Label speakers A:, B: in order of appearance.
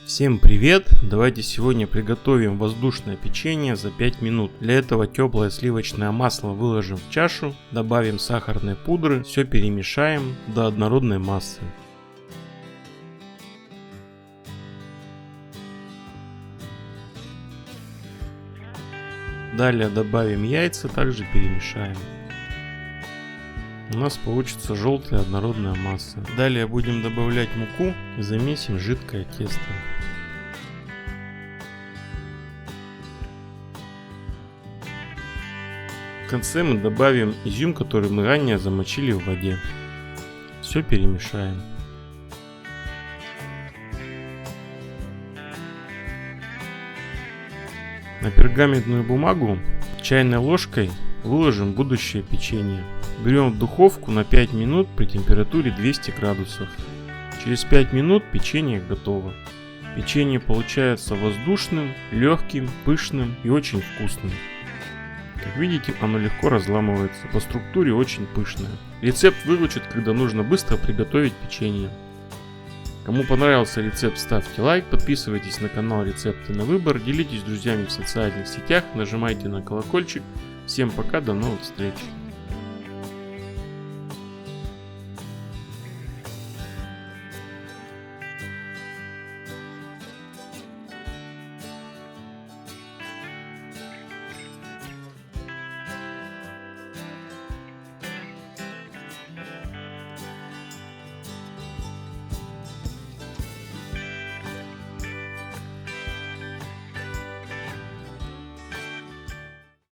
A: Всем привет! Давайте сегодня приготовим воздушное печенье за 5 минут. Для этого теплое сливочное масло выложим в чашу, добавим сахарной пудры, все перемешаем до однородной массы. Далее добавим яйца, также перемешаем. У нас получится желтая однородная масса. Далее будем добавлять муку и замесим жидкое тесто. В конце мы добавим изюм, который мы ранее замочили в воде. Все перемешаем. На пергаментную бумагу чайной ложкой выложим будущее печенье. Берем в духовку на 5 минут при температуре 200 градусов. Через 5 минут печенье готово. Печенье получается воздушным, легким, пышным и очень вкусным. Как видите, оно легко разламывается, по структуре очень пышное. Рецепт выручит, когда нужно быстро приготовить печенье. Кому понравился рецепт, ставьте лайк, подписывайтесь на канал Рецепты на выбор, делитесь с друзьями в социальных сетях, нажимайте на колокольчик. Всем пока, до новых встреч!